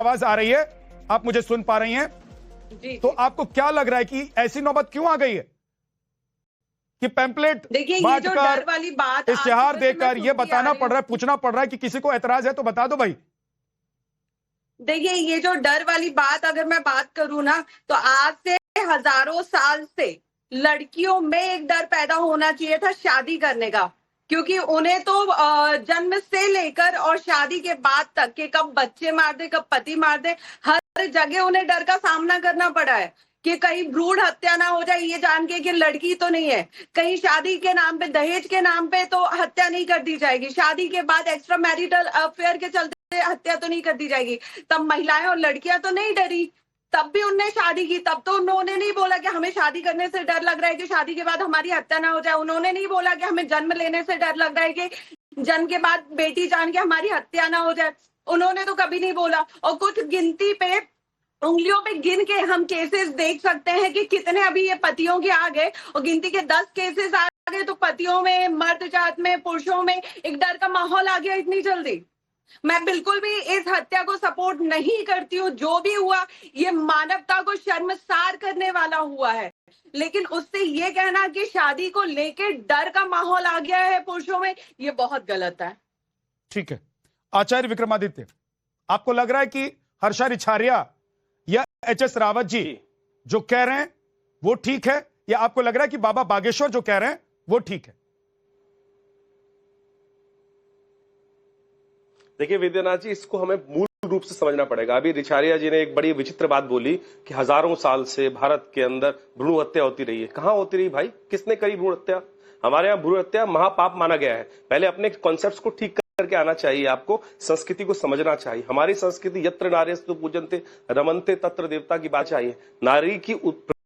आवाज आ रही है, आप मुझे सुन पा रही हैं? जी, तो आपको क्या लग रहा है कि ऐसी नौबत क्यों आ गई है कि पैम्पलेट देखिए ये जो डर वाली बात इश्तिहार देकर ये बताना पड़ रहा है, पूछना पड़ रहा है कि किसी को एतराज है तो बता दो भाई। देखिए ये जो डर वाली बात अगर मैं बात करूं ना, तो आज से हजारों साल से लड़कियों में एक डर पैदा होना चाहिए था शादी करने का, क्योंकि उन्हें तो जन्म से लेकर और शादी के बाद तक के कब बच्चे मार दे कब पति मार दे, हर जगह उन्हें डर का सामना करना पड़ा है कि कहीं भ्रूण हत्या ना हो जाए, ये जान के कि लड़की तो नहीं है, कहीं शादी के नाम पे दहेज के नाम पे तो हत्या नहीं कर दी जाएगी, शादी के बाद एक्स्ट्रा मैरिटल अफेयर के चलते हत्या तो नहीं कर दी जाएगी। तब महिलाएं और लड़कियां तो नहीं डरी, तब भी उनने शादी की, तब तो उन्होंने नहीं बोला कि हमें शादी करने से डर लग रहा है कि शादी के बाद हमारी हत्या ना हो जाए, उन्होंने नहीं बोला कि हमें जन्म लेने से डर लग रहा है कि जन्म के बाद बेटी जान के हमारी हत्या ना हो जाए, उन्होंने तो कभी नहीं बोला। और कुछ गिनती पे उंगलियों पे गिन के हम केसेस देख सकते हैं कि कितने अभी ये पतियों के आ गए, और गिनती के 10 केसेस आ गए तो पतियों में, मर्द जात में, पुरुषों में एक डर का माहौल आ गया इतनी जल्दी। मैं बिल्कुल भी इस हत्या को सपोर्ट नहीं करती हूँ, जो भी हुआ ये मानवता को शर्मसार करने वाला हुआ है, लेकिन उससे ये कहना कि शादी को लेके डर का माहौल आ गया है पुरुषों में, ये बहुत गलत है। ठीक है, आचार्य विक्रमादित्य, आपको लग रहा है कि हर्षा रिछारिया या एचएस रावत जी जो कह रहे हैं वो ठीक है, या आपको लग रहा है कि बाबा बागेश्वर जो कह रहे हैं वो ठीक है? देखिए विद्यानाथ जी, इसको हमें मूल रूप से समझना पड़ेगा। अभी रिछारिया जी ने एक बड़ी विचित्र बात बोली कि हजारों साल से भारत के अंदर भ्रूण हत्या होती रही है। कहां होती रही भाई? किसने करी भ्रूण हत्या? हमारे यहाँ भ्रूण हत्या महापाप माना गया है। पहले अपने कॉन्सेप्ट्स को ठीक करके आना चाहिए, आपको संस्कृति को समझना चाहिए। हमारी संस्कृति यत्र नार्यस्तु पूजन्ते रमन्ते तत्र देवता की बात चाहिए, नारी की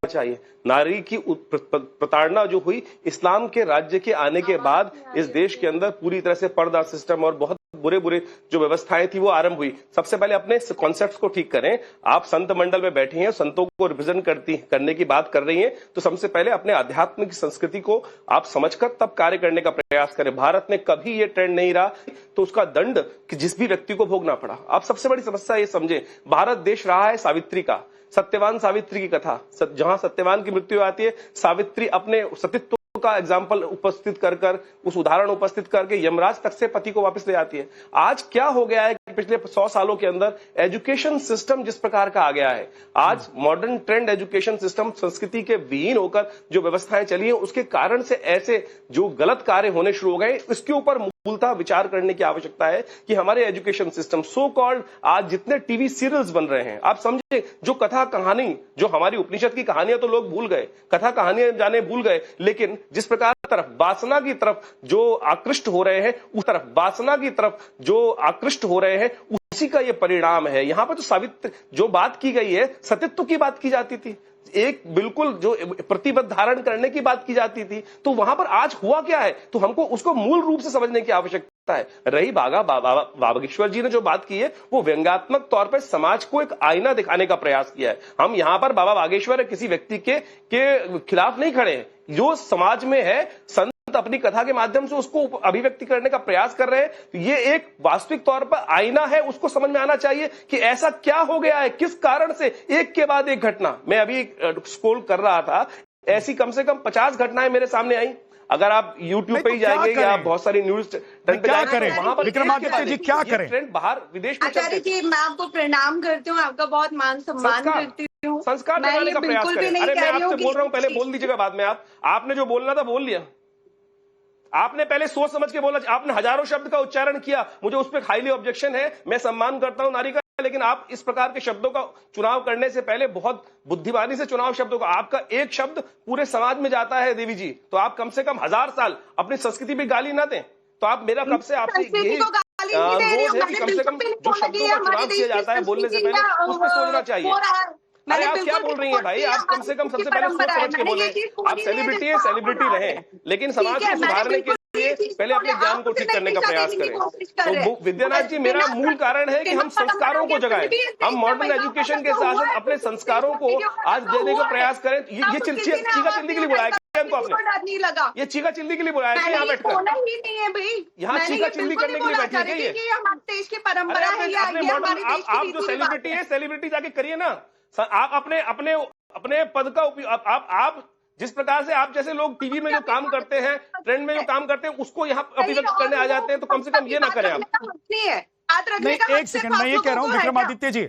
चाहिए। नारी की प्रताड़ना जो हुई इस्लाम के राज्य के आने के बाद इस देश के अंदर पूरी तरह से पर्दा सिस्टम और बहुत बुरे बुरे जो व्यवस्थाएं थी वो आरंभ हुई। सबसे पहले अपने कॉन्सेप्ट्स को ठीक करें। आप संत मंडल में बैठी हैं, संतों को रिप्रेजेंट करने की बात कर रही हैं, तो सबसे पहले अपने आध्यात्मिक संस्कृति को आप समझकर तब कार्य करने का प्रयास करें। भारत में कभी ये ट्रेंड नहीं रहा तो उसका दंड कि जिस भी व्यक्ति को भोगना पड़ा। आप सबसे बड़ी समस्या ये समझें, भारत देश रहा है सावित्री का, सत्यवान सावित्री की कथा, जहां सत्यवान की मृत्यु आती है, सावित्री अपने सतीत्व का एग्जाम्पल उपस्थित कर उस उदाहरण उपस्थित करके यमराज तक से पति को वापस ले आती है। आज क्या हो गया है कि पिछले 100 सालों के अंदर एजुकेशन सिस्टम जिस प्रकार का आ गया है, आज मॉडर्न ट्रेंड एजुकेशन सिस्टम संस्कृति के विहीन होकर जो व्यवस्थाएं चली हैं, उसके कारण से ऐसे जो गलत कार्य होने शुरू हो गए। इसके ऊपर मूलतः विचार करने की आवश्यकता है कि हमारे एजुकेशन सिस्टम सो कॉल्ड आज जितने टीवी सीरियल्स बन रहे हैं, आप समझे, जो कथा कहानी, जो हमारी उपनिषद की कहानियां तो लोग भूल गए, कथा कहानियां जाने भूल गए, लेकिन जिस प्रकार तरफ वासना की तरफ जो आकृष्ट हो रहे हैं, उस तरफ वासना की तरफ जो आकृष्ट हो रहे हैं, उसी का ये परिणाम है। यहां पर तो सावित्री जो बात की गई है, सतीत्व की बात की जाती थी, एक बिल्कुल जो प्रतिबद्ध धारण करने की बात की जाती थी, तो वहां पर आज हुआ क्या है, तो हमको उसको मूल रूप से समझने की आवश्यकता है। रही बाबा बागेश्वर जी ने जो बात की है, वो व्यंग्यात्मक तौर पर समाज को एक आईना दिखाने का प्रयास किया है। हम यहां पर बाबा बागेश्वर किसी व्यक्ति के खिलाफ नहीं खड़े हैं, जो समाज में है, संत अपनी कथा के माध्यम से उसको अभिव्यक्ति करने का प्रयास कर रहे हैं, तो ये एक वास्तविक तौर पर आईना है, उसको समझ में आना चाहिए कि ऐसा क्या हो गया है, किस कारण से एक के बाद एक घटना। मैं अभी स्क्रॉल कर रहा था, ऐसी कम से कम 50 घटनाएं मेरे सामने आई। अगर आप YouTube पे ही जाएंगे या बहुत सारी न्यूज क्या करें, वहां पर विक्रमादित्य जी क्या करें? ट्रेंड बाहर विदेश में आचार्य जी, मैं आपको प्रणाम करती हूँ, आपका बहुत मान सम्मान करती हूँ, संस्कार बनाने का प्रयास करें। अरे मैं आपसे बोल रहा हूँ, पहले बोल दीजिएगा, बाद में आपने जो बोलना था बोल लिया। आपने पहले सोच समझ के बोला, आपने हजारों शब्द का उच्चारण किया, मुझे उस पर हाईली ऑब्जेक्शन है, मैं सम्मान करता हूं नारी का, लेकिन आप इस प्रकार के शब्दों का चुनाव करने से पहले बहुत बुद्धिमानी से चुनाव शब्दों का, आपका एक शब्द पूरे समाज में जाता है देवी जी, तो आप कम से कम 1000 साल अपनी संस्कृति पे गाली ना दें। तो आप मेरा कब से आपसे यही रोज है कि कम से कम जो शब्दों का चुनाव किया जाता है बोलने से पहले उस पर सोचना चाहिए। अरे आप क्या बोल रही हैं भाई? आप कम से कम सबसे पहले सोच समझ के बोले। आप सेलिब्रिटी हैं, सेलिब्रिटी रहें, लेकिन समाज को सुधारने के लिए पहले अपने ज्ञान को ठीक करने का प्रयास करें। तो विद्यानाथ जी, मेरा मूल कारण है कि हम संस्कारों को जगाएं, हम मॉडर्न एजुकेशन के साथ साथ अपने संस्कारों को आज देने का प्रयास करें। ये चीज का जिंदगी के लिए बुलाया हमको आपने? डर नहीं लगा। ये चीखा चिल्ली के लिए बोला है क्या यहाँ बैठकर? बोला ही नहीं है भाई, यहाँ चीखा चिल्ली करने के लिए बैठी है ये? ये हमारे देश की परंपरा है, या ये हमारे देश की आप जो सेलिब्रिटी है, सेलिब्रिटी जाके करिए ना। आप अपने अपने अपने पद का उपयोग, आप जिस प्रकार से आप जैसे लोग टीवी में जो काम करते हैं, ट्रेंड में जो काम करते हैं, उसको यहाँ अभिव्यक्त करने आ जाते हैं, तो कम से कम ये ना करें आप। नहीं, एक सेकंड, मैं ये कह रहा हूं विक्रमादित्य जी,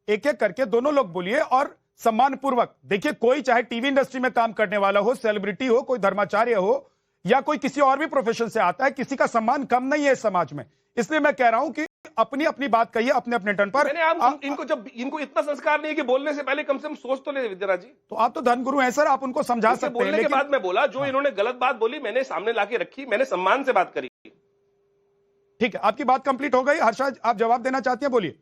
एक एक करके दोनों लोग बोलिए और सम्मान पूर्वक। देखिए, कोई चाहे टीवी इंडस्ट्री में काम करने वाला हो, सेलिब्रिटी हो, कोई धर्माचार्य हो, या कोई किसी और भी प्रोफेशन से आता है, किसी का सम्मान कम नहीं है इस समाज में। इसलिए मैं कह रहा हूं कि अपनी अपनी बात कहिए अपने अपने टर्न पर। इनको जब इनको इतना संस्कार नहीं है कि बोलने से पहले कम से कम सोच तो ले विद्याराज जी। तो आप तो धर्मगुरु हैं सर, आप उनको समझा सकते हैं। बोलने के बाद मैं बोला, जो इन्होंने गलत बात बोली मैंने सामने लाके रखी, मैंने सम्मान से बात करी। ठीक है, आपकी बात कंप्लीट हो गई। हर्षा, आप जवाब देना चाहती हैं, बोलिए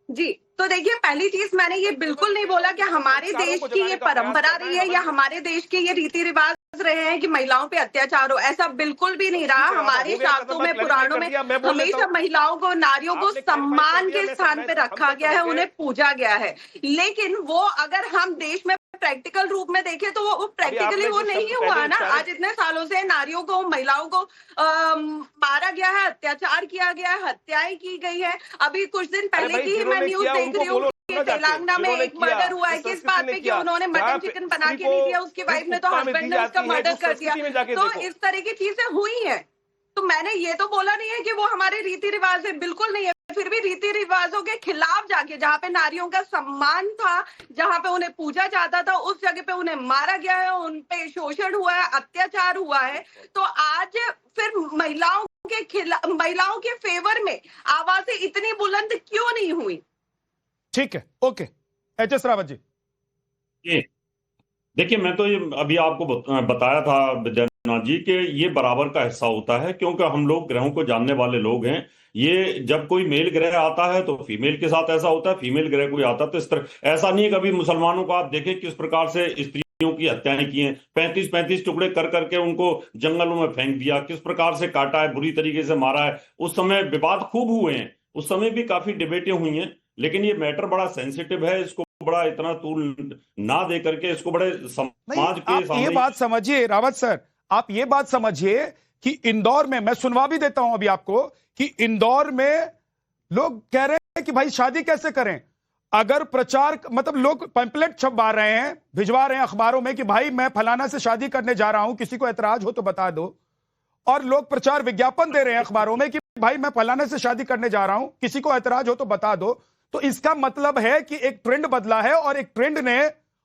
जी। तो देखिए, पहली चीज मैंने ये बिल्कुल नहीं बोला कि हमारे देश की ये परंपरा रही है या हमारे देश के ये रीति रिवाज रहे हैं कि महिलाओं पे अत्याचार हो, ऐसा बिल्कुल भी नहीं रहा। हमारे शास्त्रों में, पुराणों में हमेशा महिलाओं को, नारियों को सम्मान के स्थान पे रखा गया है, उन्हें पूजा गया है। लेकिन वो अगर हम देश में प्रैक्टिकल रूप में देखें तो वो प्रैक्टिकली वो नहीं हुआ ना। आज इतने सालों से नारियों को, महिलाओं को मारा गया है, अत्याचार किया गया है, हत्याएं की गई है। अभी कुछ दिन पहले की ही मैं न्यूज देख रही हूँ, तेलंगाना में एक मर्डर हुआ है किस बात पे कि उन्होंने मटन चिकन बना के नहीं दिया, उसकी वाइफ ने तो हस्बैंड ने उसका मर्डर कर दिया। तो इस तरह की चीजें हुई हैं। तो मैंने ये तो बोला नहीं है कि वो हमारे रीति रिवाज है, बिल्कुल नहीं है। फिर भी रीति रिवाजों के खिलाफ जाके, जहाँ पे नारियों का सम्मान था, जहाँ पे उन्हें पूजा जाता था, उस जगह पे उन्हें मारा गया है, उन पे शोषण हुआ है, अत्याचार हुआ है। तो आज फिर महिलाओं के खिलाफ, महिलाओं के फेवर में आवाजें इतनी बुलंद क्यों नहीं हुई? ठीक है, ओके। एच.एस. रावत जी, देखिए, मैं तो ये अभी आपको बताया था विद्यानाथ जी कि ये बराबर का हिस्सा होता है, क्योंकि हम लोग ग्रहों को जानने वाले लोग हैं। ये जब कोई मेल ग्रह आता है तो फीमेल के साथ ऐसा होता है, फीमेल ग्रह कोई आता है तो इस तरह। ऐसा नहीं है, कभी मुसलमानों को आप देखें किस प्रकार से स्त्रियों की हत्याएं की हैं, 35-35 टुकड़े कर करके उनको जंगलों में फेंक दिया, किस प्रकार से काटा है, बुरी तरीके से मारा है। उस समय विवाद खूब हुए हैं, उस समय भी काफी डिबेटें हुई हैं। लेकिन ये मैटर बड़ा सेंसिटिव है, इसको बड़ा इतना तूल ना दे करके इसको बड़े समाज के सामने। ये बात समझिए रावत सर, आप ये बात समझिए कि इंदौर में, मैं सुनवा भी देता हूं अभी आपको, कि इंदौर में लोग कह रहे हैं कि भाई शादी कैसे करें। अगर प्रचार, मतलब लोग पैम्पलेट छपवा रहे हैं, भिजवा रहे हैं अखबारों में कि भाई मैं फलाना से शादी करने जा रहा हूं, किसी को ऐतराज हो तो बता दो। और लोग प्रचार विज्ञापन दे रहे हैं अखबारों में कि भाई मैं फलाने से शादी करने जा रहा हूं, किसी को ऐतराज हो तो बता दो। तो इसका मतलब है कि एक ट्रेंड बदला है और एक ट्रेंड ने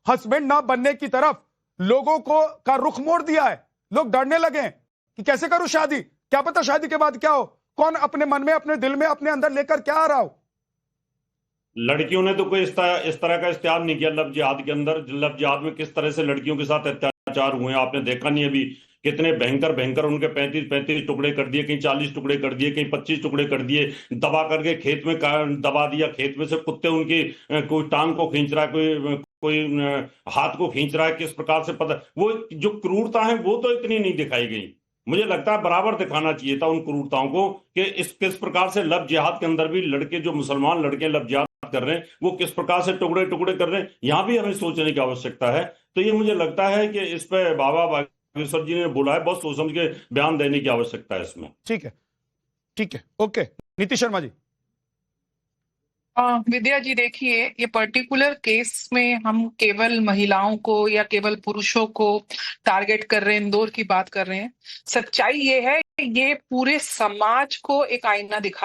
हस्बैंड ना बनने की तरफ लोगों को का रुख मोड़ दिया है। लोग डरने लगे कि कैसे करूं शादी, क्या पता शादी के बाद क्या हो, कौन अपने मन में, अपने दिल में, अपने अंदर लेकर क्या आ रहा हो। लड़कियों ने तो कोई इस तरह का इस्तेमाल नहीं किया लव जिहाद के अंदर। लव जिहाद में किस तरह से लड़कियों के साथ अत्याचार हुए आपने देखा नहीं अभी, कितने भयंकर भयंकर उनके 35-35 टुकड़े कर दिए, कहीं 40 टुकड़े कर दिए, कहीं 25 टुकड़े कर दिए, दबा करके खेत में दबा दिया। खेत में से कुत्ते उनकी कोई टांग को खींच रहा है, कोई हाथ को खींच रहा है, किस प्रकार से पता। वो जो क्रूरता है वो तो इतनी नहीं दिखाई गई। मुझे लगता है बराबर दिखाना चाहिए था उन क्रूरताओं को कि इस किस प्रकार से लव जिहाद के अंदर भी लड़के, जो मुसलमान लड़के लव जिहाद कर रहे हैं, वो किस प्रकार से टुकड़े टुकड़े कर रहे हैं। यहां भी हमें सोचने की आवश्यकता है। तो ये मुझे लगता है कि इस पे बाबा बागेश्वर जी ने बोला है, बहुत सोच समझ के बयान देने की आवश्यकता है इसमें। ठीक है, ठीक है, ओके। नीतीश शर्मा जी। विद्या जी, देखिए, ये पर्टिकुलर केस में हम केवल महिलाओं को या केवल पुरुषों को टारगेट कर रहे हैं, इंदौर की बात कर रहे हैं। सच्चाई ये है, ये पूरे समाज को एक आईना दिखा